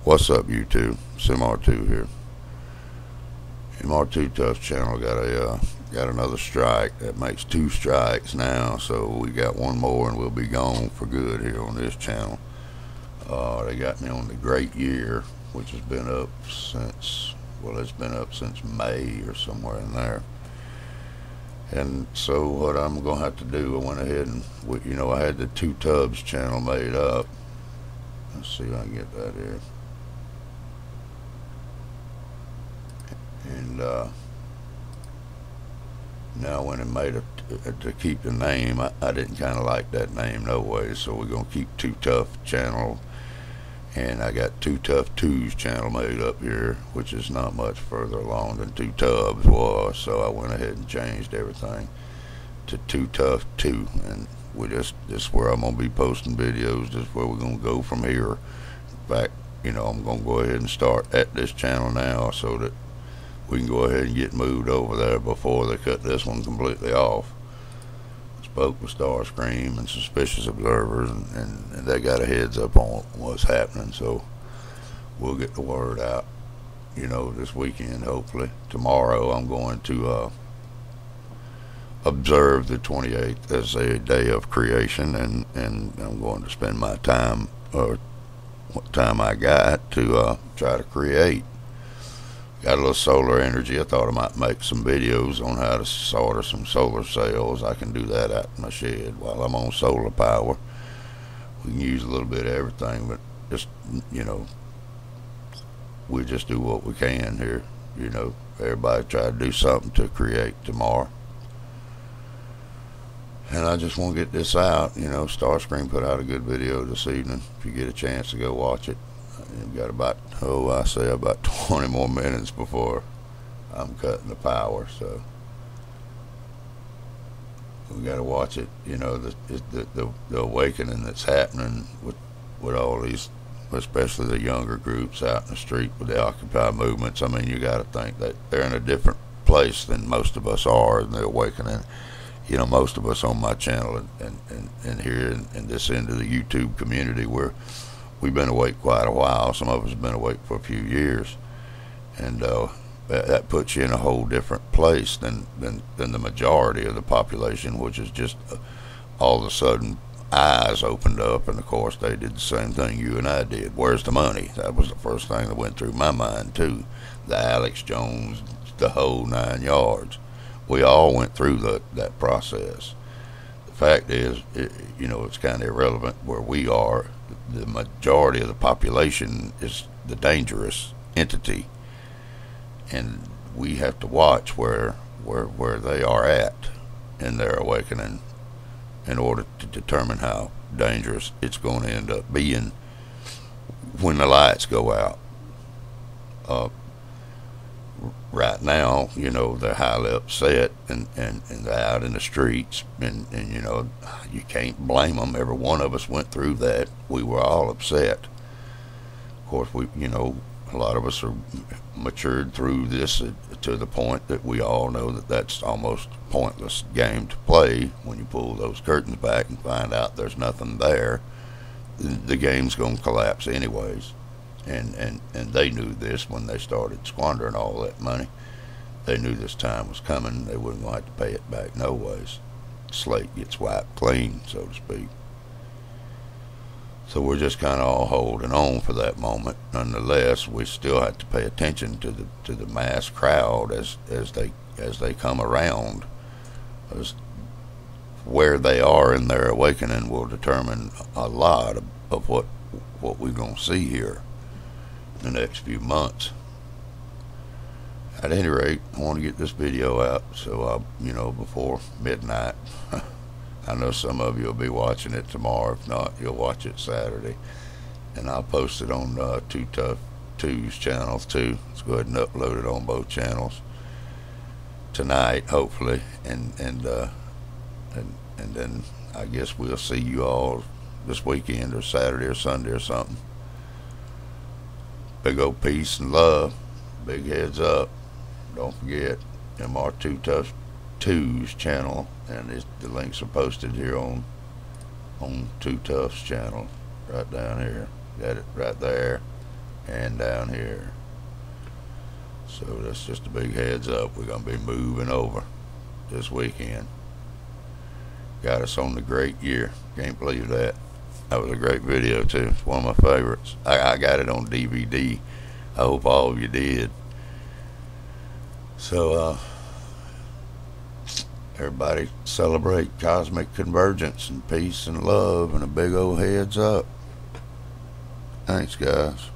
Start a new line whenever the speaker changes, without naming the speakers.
What's up, YouTube? It's Mr2 here. Mr2Tuff's channel got another strike. That makes 2 strikes now, so we got one more and we'll be gone for good here on this channel. They got me on the Great Year, which has been up since, well, it's been up since May or somewhere in there. And so what I'm going to have to do, I went ahead and, I had the Mr2Tuff's channel made up. Let's see if I can get that here. And now I went and made to keep the name. I didn't kind of like that name no way, so we're going to keep Mr2Tuff channel. And I got Mr2Tuff's channel made up here, which is not much further along than Mr2Tuff's was, so I went ahead and changed everything to Mr2Tuff 2. And this is where I'm going to be posting videos. This is where we're going to go from here. In fact, I'm going to go ahead and start at this channel now so that we can go ahead and get moved over there before they cut this one completely off. Spoke with Starscream and Suspicious Observers, and they got a heads up on what's happening, so we'll get the word out, this weekend, hopefully. Tomorrow I'm going to observe the 28th as a day of creation, and I'm going to spend my time, or what time I got, to try to create. Got a little solar energy. I thought I might make some videos on how to solder some solar cells. I can do that out in my shed while I'm on solar power. We can use a little bit of everything, but just, we just do what we can here. Everybody try to do something to create tomorrow. And I just want to get this out. Starscream put out a good video this evening. If you get a chance to go watch it. You've got about, I say about 20 more minutes before I'm cutting the power, so we got to watch it. The awakening that's happening with all these, especially the younger groups out in the street with the Occupy movements. I mean, you got to think that they're in a different place than most of us are in the awakening. Most of us on my channel and here in this end of the YouTube community, we've been awake quite a while. Some of us have been awake for a few years, and that puts you in a whole different place than the majority of the population, which is just all of a sudden eyes opened up, and of course they did the same thing you and I did. Where's the money? That was the first thing that went through my mind too. The Alex Jones, the whole 9 yards. We all went through that process. The fact is, it's kind of irrelevant where we are. The majority of the population is the dangerous entity, and we have to watch where they are at in their awakening in order to determine how dangerous it's going to end up being when the lights go out. Right now, they're highly upset and they're out in the streets, and you can't blame them. Every one of us went through that. We were all upset. Of course, a lot of us are matured through this to the point that we all know that that's almost a pointless game to play. When you pull those curtains back and find out there's nothing there, the game's going to collapse anyways. And they knew this when they started squandering all that money. They knew this time was coming. They wouldn't have to pay it back no ways. Slate gets wiped clean, so to speak. So we're just kind of all holding on for that moment. Nonetheless, we still have to pay attention to the mass crowd as they come around. As where they are in their awakening will determine a lot of what we're going to see here the next few months. At any rate, I want to get this video out so before midnight. I know some of you will be watching it tomorrow. If not, you'll watch it Saturday, and I'll post it on Mr2Tuff 2's channel too. Let's go ahead and upload it on both channels tonight, hopefully, and then I guess we'll see you all this weekend or Saturday or Sunday or something. Big old peace and love. Big heads up. Don't forget Mr2Tuff 2's channel, and the links are posted here on Mr2Tuff's channel right down here. Got it right there. and down here. So that's just a big heads up. We're going to be moving over this weekend. Got us on the great year. Can't believe that. That was a great video too. It's one of my favorites. I got it on DVD. I hope all of you did. So everybody celebrate cosmic convergence and peace and love and a big old heads up. Thanks, guys.